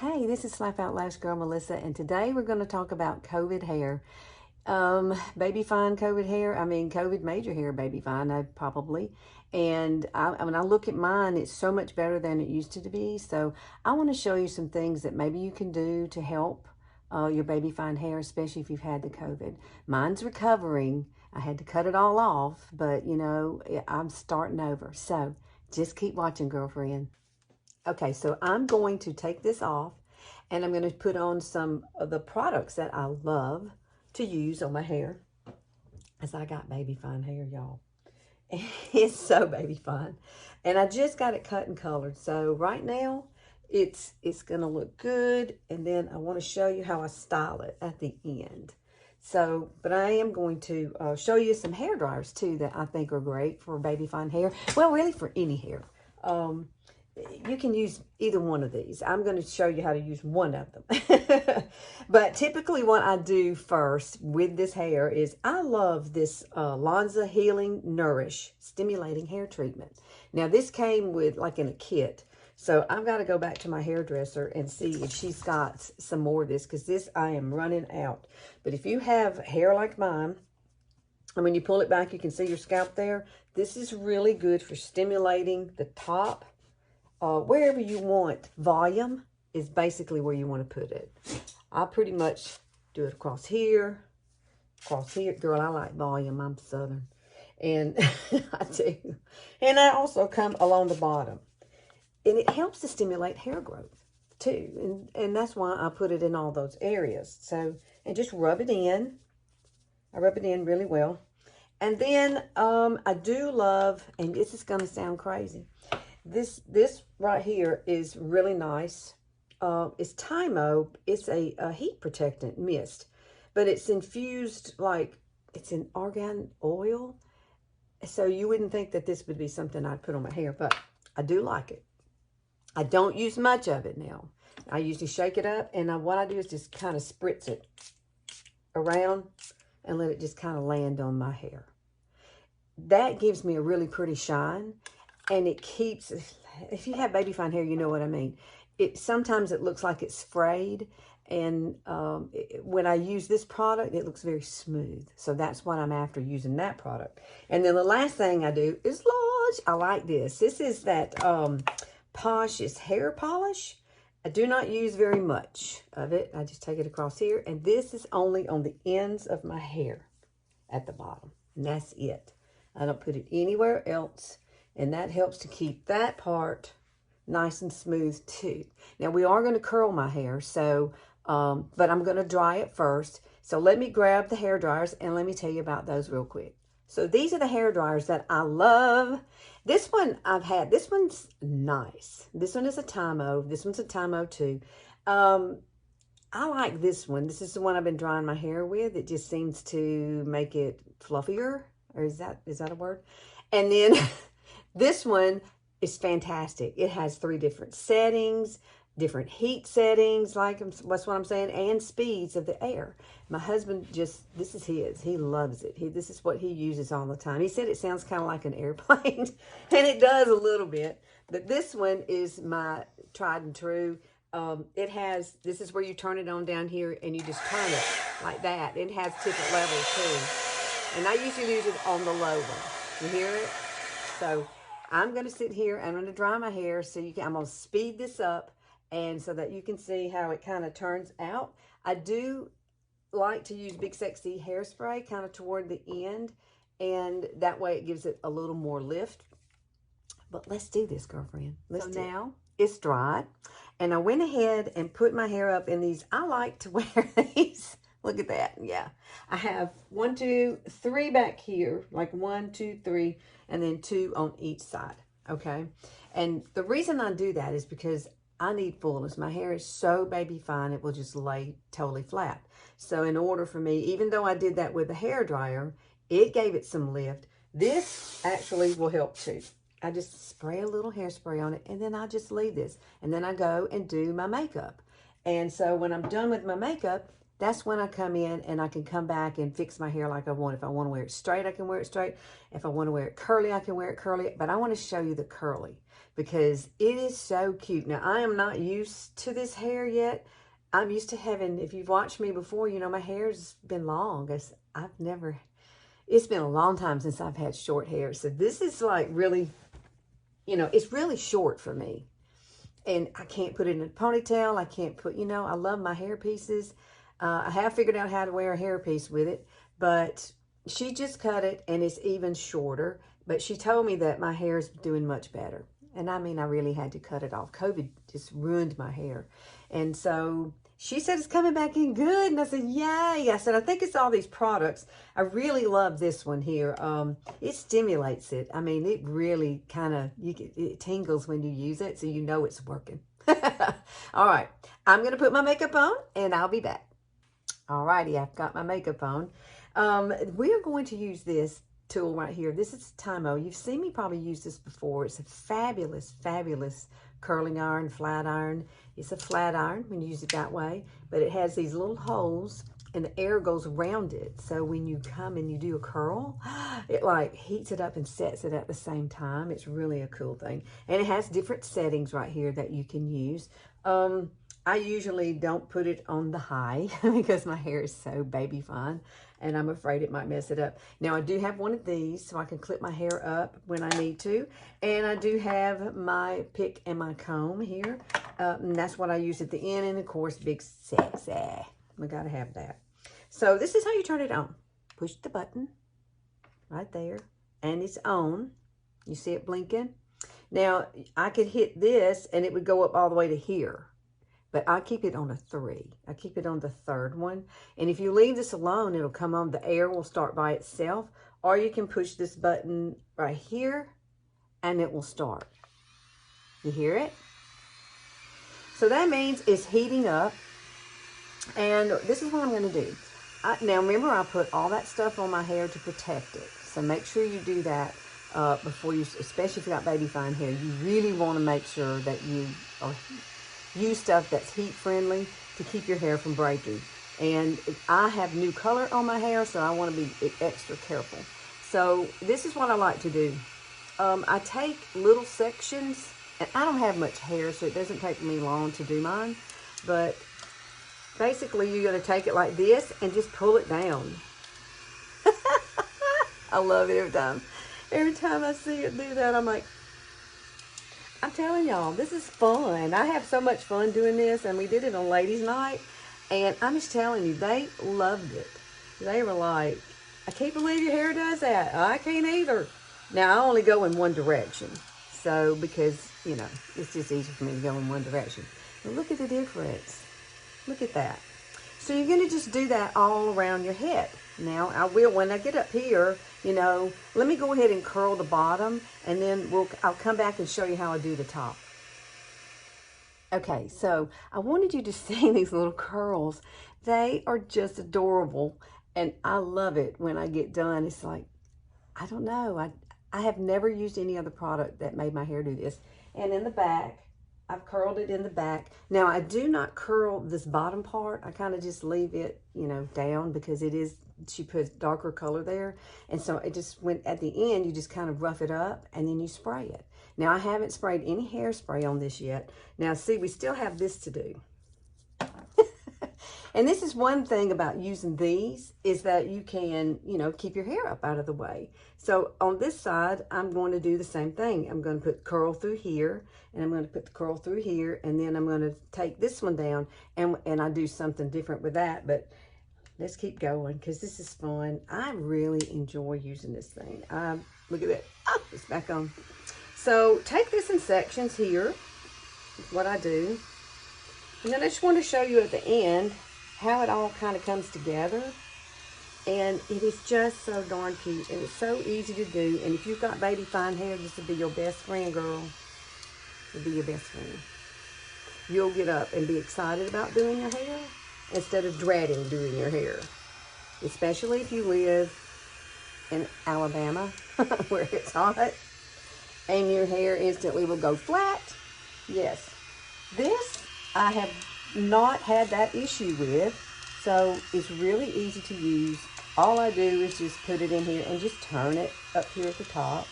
Hey, this is Slap Out Lash Girl Melissa, and today we're going to talk about COVID hair. Baby fine COVID hair. I mean, COVID made your hair baby fine, probably. And when I look at mine, it's so much better than it used to be. So I want to show you some things that maybe you can do to help your baby fine hair, especially if you've had the COVID. Mine's recovering. I had to cut it all off, but you know, I'm starting over. So just keep watching, girlfriend. Okay, so I'm going to take this off and I'm going to put on some of the products that I love to use on my hair. As I got baby fine hair, y'all. It's so baby fine. And I just got it cut and colored. So right now, it's going to look good. And then I want to show you how I style it at the end. So, but I am going to show you some hair dryers too that I think are great for baby fine hair. Well, really for any hair. You can use either one of these. I'm going to show you how to use one of them. But typically what I do first with this hair is I love this Lonza Healing Nourish Stimulating Hair Treatment. Now this came with like in a kit. So I've got to go back to my hairdresser and see if she's got some more of this, because this I am running out. But if you have hair like mine, and when you pull it back, you can see your scalp there. This is really good for stimulating the top. Wherever you want volume is basically where you want to put it. I pretty much do it across here. Girl, I like volume. I'm Southern. And I do. And I also come along the bottom. And it helps to stimulate hair growth too. And that's why I put it in all those areas. So, and just rub it in. I rub it in really well. And then I do love, and this is going to sound crazy, This right here is really nice. It's Tymo. It's a heat protectant mist, but it's infused like it's in argan oil. So you wouldn't think that this would be something I'd put on my hair, but I do like it. I don't use much of it now. I usually shake it up, and what I do is just kind of spritz it around and let it just kind of land on my hair. That gives me a really pretty shine. And it keeps, if you have baby fine hair, you know what I mean. Sometimes it looks like it's frayed. And when I use this product, it looks very smooth. So that's what I'm after, using that product. And then the last thing I do is Lodge. I like this. This is that Posh's hair polish. I do not use very much of it. I just take it across here. And this is only on the ends of my hair at the bottom. And that's it. I don't put it anywhere else. And that helps to keep that part nice and smooth too. Now we are going to curl my hair, so but I'm going to dry it first. So let me grab the hair dryers and let me tell you about those real quick. So these are the hair dryers that I love. This one I've had. This one's nice. This one is a Tymo. This one's a Tymo too. I like this one. This is the one I've been drying my hair with. It just seems to make it fluffier. Or is that a word? And then this one is fantastic. It has 3 different settings, different heat settings, like that's what I'm saying, and speeds of the air. My husband this is his. He loves it. This is what he uses all the time. He said it sounds kind of like an airplane, and it does a little bit. But this one is my tried and true. This is where you turn it on down here, and you just turn it like that. It has different levels too. And I usually use it on the low one. You hear it? So I'm going to sit here. I'm going to dry my hair. So I'm going to speed this up, and so that you can see how it kind of turns out. I do like to use Big Sexy Hairspray kind of toward the end, and that way it gives it a little more lift. But let's do this, girlfriend. So now it's dried, and I went ahead and put my hair up in these. I like to wear these. Look at that. Yeah. I have 1, 2, 3 back here. Like 1, 2, 3, and then 2 on each side. Okay. And the reason I do that is because I need fullness. My hair is so baby fine, it will just lay totally flat. So in order for me, even though I did that with the hair dryer, it gave it some lift. This actually will help too. I just spray a little hairspray on it, and then I just leave this. And then I go and do my makeup. And so when I'm done with my makeup, that's when I come in and I can come back and fix my hair like I want. If I want to wear it straight, I can wear it straight. If I want to wear it curly, I can wear it curly. But I want to show you the curly because it is so cute. Now, I am not used to this hair yet. I'm used to having, if you've watched me before, you know, my hair's been long. It's been a long time since I've had short hair. So this is like really, you know, it's really short for me. And I can't put it in a ponytail. I can't put, you know, I love my hair pieces. I have figured out how to wear a hair piece with it, but she just cut it and it's even shorter. But she told me that my hair is doing much better. And I mean, I really had to cut it off. COVID just ruined my hair. And so she said it's coming back in good. And I said, yay. I said, I think it's all these products. I really love this one here. It stimulates it. I mean, it really kind of, it tingles when you use it. So you know it's working. All right. I'm going to put my makeup on and I'll be back. All righty. I've got my makeup on. We are going to use this tool right here. This is Tymo. You've seen me probably use this before. It's a fabulous, fabulous curling iron, flat iron. It's a flat iron when you use it that way, but it has these little holes and the air goes around it. So when you come and you do a curl, it like heats it up and sets it at the same time. It's really a cool thing. And it has different settings right here that you can use. I usually don't put it on the high because my hair is so baby fine and I'm afraid it might mess it up. Now I do have one of these so I can clip my hair up when I need to. And I do have my pick and my comb here. And that's what I use at the end. And of course, big sexy. We gotta have that. So this is how you turn it on. Push the button right there and it's on. You see it blinking? Now I could hit this and it would go up all the way to here. But I keep it on a 3. I keep it on the third one. And if you leave this alone, it'll come on. The air will start by itself. Or you can push this button right here and it will start. You hear it? So that means it's heating up. And this is what I'm going to do. Now remember, I put all that stuff on my hair to protect it. So make sure you do that before you, especially if you got baby fine hair. You really want to make sure that you use stuff that's heat friendly to keep your hair from breaking. And I have new color on my hair, so I want to be extra careful. So this is what I like to do. I take little sections, and I don't have much hair, so it doesn't take me long to do mine. But basically, you're going to take it like this and just pull it down. I love it every time. Every time I see it do that, I'm like, I'm telling y'all, this is fun. I have so much fun doing this, and we did it on ladies' night, and I'm just telling you, they loved it. They were like, I can't believe your hair does that. I can't either. Now, I only go in one direction, so because, you know, it's just easy for me to go in one direction. But look at the difference. Look at that. So you're going to just do that all around your head. Now, I will, when I get up here, you know, let me go ahead and curl the bottom, and then I'll come back and show you how I do the top. Okay, so I wanted you to see these little curls. They are just adorable, and I love it when I get done. It's like, I don't know, I have never used any other product that made my hair do this. And in the back, I've curled it in the back. Now, I do not curl this bottom part. I kind of just leave it, you know, down because it is, she puts darker color there. And so it just went at the end, you just kind of rough it up and then you spray it. Now, I haven't sprayed any hairspray on this yet. Now, see, we still have this to do. And this is one thing about using these is that you can, you know, keep your hair up out of the way. So on this side, I'm going to do the same thing. I'm going to put curl through here, and I'm going to put the curl through here, and then I'm going to take this one down, and I do something different with that. But let's keep going because this is fun. I really enjoy using this thing. Look at that. Oh, it's back on. So take this in sections here, is what I do. And then I just want to show you at the end how it all kind of comes together. And it is just so darn cute, and it's so easy to do. And if you've got baby fine hair, this will be your best friend, girl. It'll be your best friend. You'll get up and be excited about doing your hair instead of dreading doing your hair. Especially if you live in Alabama where it's hot and your hair instantly will go flat. Yes, this I have not had that issue with. So it's really easy to use. All I do is just put it in here and just turn it up here at the top.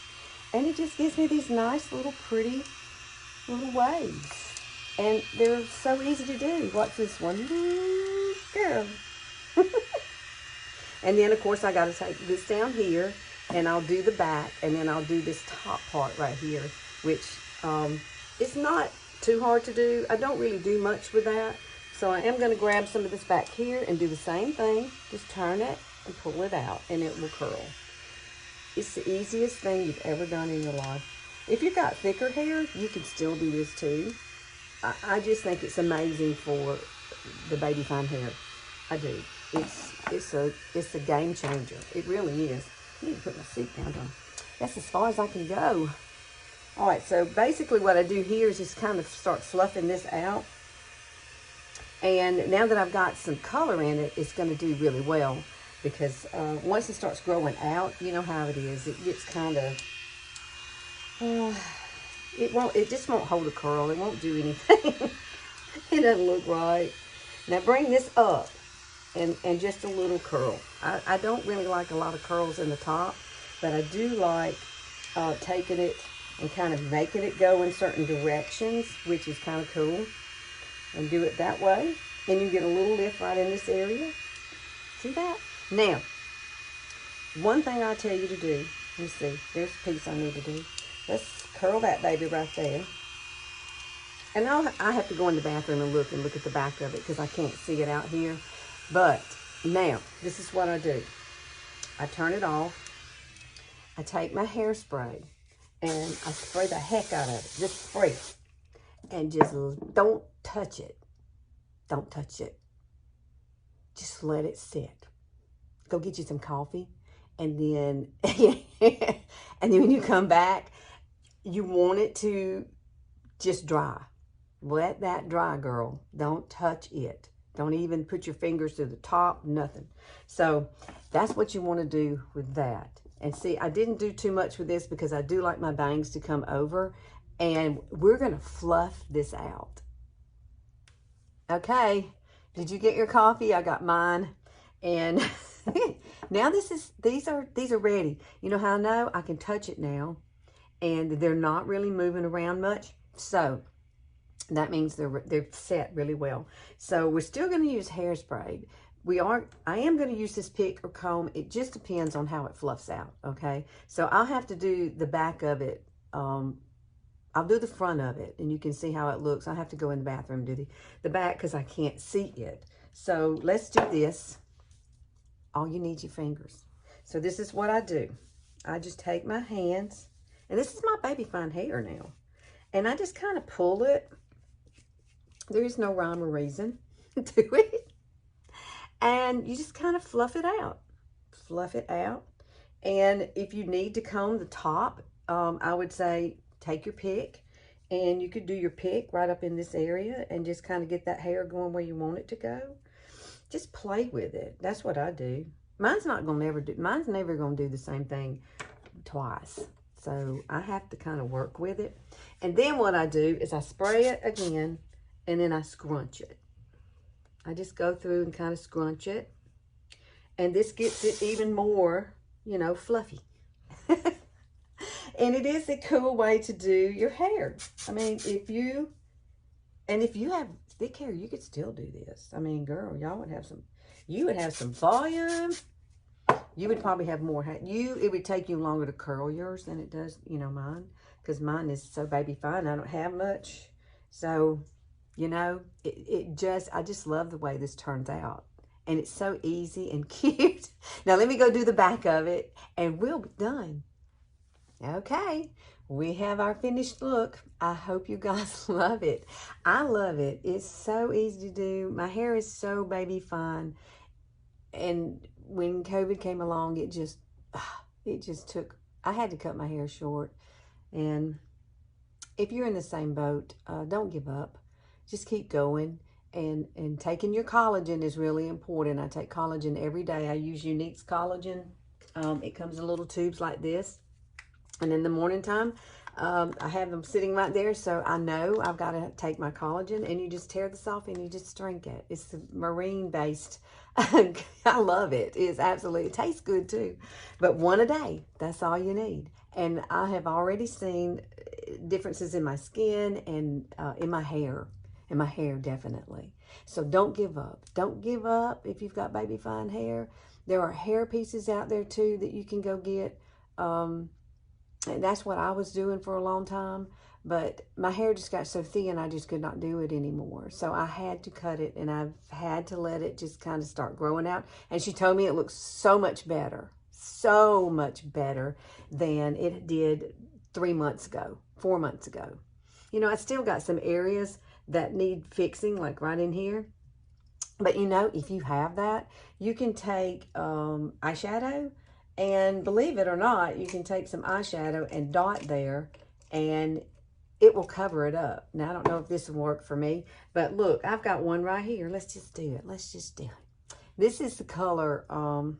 And it just gives me these nice little pretty little waves. And they're so easy to do. Watch this one. Girl. And then, of course, I got to take this down here, and I'll do the back, and then I'll do this top part right here, which it's not too hard to do. I don't really do much with that. So I am going to grab some of this back here and do the same thing. Just turn it and pull it out, and it will curl. It's the easiest thing you've ever done in your life. If you've got thicker hair, you can still do this too. I just think it's amazing for the baby fine hair. I do. It's a game changer. It really is. I need to put my seat down. That's as far as I can go. All right, so basically what I do here is just kind of start fluffing this out. And now that I've got some color in it, it's going to do really well. Because once it starts growing out, you know how it is. It gets kind of, it just won't hold a curl. It won't do anything. It doesn't look right. Now bring this up and just a little curl. I don't really like a lot of curls in the top, but I do like taking it and kind of making it go in certain directions, which is kind of cool. And do it that way. And you get a little lift right in this area. See that? Now, one thing I tell you to do, let me see, there's a piece I need to do. Let's curl that baby right there. And I have to go in the bathroom and look at the back of it because I can't see it out here. But now, this is what I do. I turn it off. I take my hairspray and I spray the heck out of it. Just spray it. And just don't touch it. Don't touch it. Just let it sit. Go get you some coffee. And then, and then when you come back, you want it to just dry. Let that dry, girl. Don't touch it. Don't even put your fingers to the top, nothing. So that's what you want to do with that. And see, I didn't do too much with this because I do like my bangs to come over. And we're going to fluff this out. Okay. Did you get your coffee? I got mine. And now these are ready. You know how I know? I can touch it now. And they're not really moving around much. So that means they're set really well. So we're still going to use hairspray. I am going to use this pick or comb. It just depends on how it fluffs out. Okay. So I'll have to do the back of it. I'll do the front of it, and you can see how it looks. I have to go in the bathroom and do the back because I can't see it. So let's do this. All you need is your fingers. So this is what I do. I just take my hands, and this is my baby fine hair now. And I just kind of pull it. There is no rhyme or reason to it. And you just kind of fluff it out. Fluff it out. And if you need to comb the top, I would say take your pick, and you could do your pick right up in this area and just kind of get that hair going where you want it to go. Just play with it. That's what I do. Mine's never going to do the same thing twice. So I have to kind of work with it. And then what I do is I spray it again, and then I scrunch it. I just go through and kind of scrunch it. And this gets it even more, you know, fluffy. And it is a cool way to do your hair. I mean, if you have thick hair, you could still do this. I mean, girl, y'all would have some volume. You would probably have more hair. It would take you longer to curl yours than it does, you know, mine. Because mine is so baby fine. I don't have much. So, you know, I just love the way this turns out. And it's so easy and cute. Now, let me go do the back of it, and we'll be done. Okay, we have our finished look. I hope you guys love it. I love it. It's so easy to do. My hair is so baby fine. And when COVID came along, it just took, I had to cut my hair short. And if you're in the same boat, don't give up. Just keep going. And taking your collagen is really important. I take collagen every day. I use YOUNIQUE's collagen. It comes in little tubes like this. And in the morning time, I have them sitting right there, so I know I've got to take my collagen, and you just tear this off and you just drink it. It's marine based. I love it. It's absolutely, it tastes good too. But one a day, that's all you need. And I have already seen differences in my skin and in my hair. In my hair, definitely. So don't give up. Don't give up if you've got baby fine hair. There are hair pieces out there too that you can go get. And that's what I was doing for a long time. But my hair just got so thin, I just could not do it anymore. So I had to cut it, and I've had to let it just kind of start growing out. And she told me it looks so much better than it did 3 months ago, 4 months ago. You know, I still got some areas that need fixing, like right in here. But you know, if you have that, you can take eyeshadow, and believe it or not, you can take some eyeshadow and dot there, and it will cover it up. Now, I don't know if this will work for me, but look, I've got one right here. Let's just do it. Let's just do it. This is the color, oh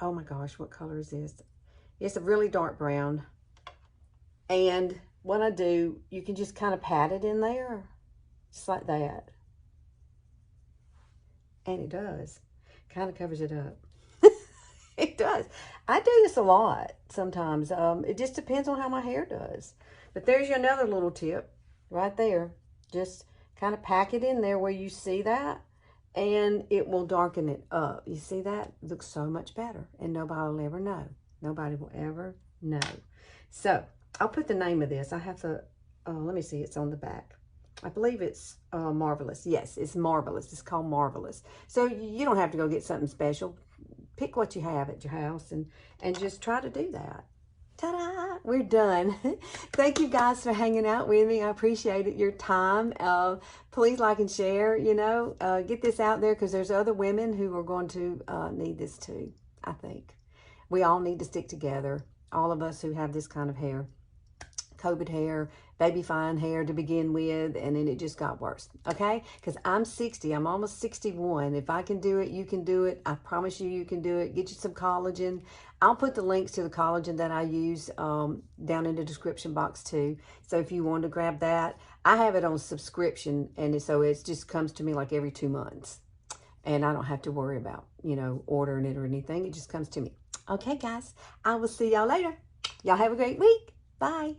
my gosh, what color is this? It's a really dark brown. And what I do, you can just kind of pat it in there, just like that. And it does. Kind of covers it up. It does. I do this a lot sometimes. It just depends on how my hair does. But there's another little tip right there. Just kind of pack it in there where you see that, and it will darken it up. You see that? It looks so much better, and nobody will ever know. Nobody will ever know. So I'll put the name of this. I have to, let me see, it's on the back. I believe it's Marvelous. Yes, it's Marvelous. It's called Marvelous. So you don't have to go get something special. Pick what you have at your house and just try to do that. Ta-da! We're done. Thank you guys for hanging out with me. I appreciate it, your time. Please like and share, you know. Get this out there, because there's other women who are going to need this too, I think. We all need to stick together. All of us who have this kind of hair. COVID hair, baby fine hair to begin with, and then it just got worse, okay? Because I'm 60, I'm almost 61. If I can do it, you can do it. I promise you, you can do it. Get you some collagen. I'll put the links to the collagen that I use down in the description box too. So if you want to grab that, I have it on subscription, and so it just comes to me like every 2 months. And I don't have to worry about, you know, ordering it or anything. It just comes to me. Okay, guys, I will see y'all later. Y'all have a great week. Bye.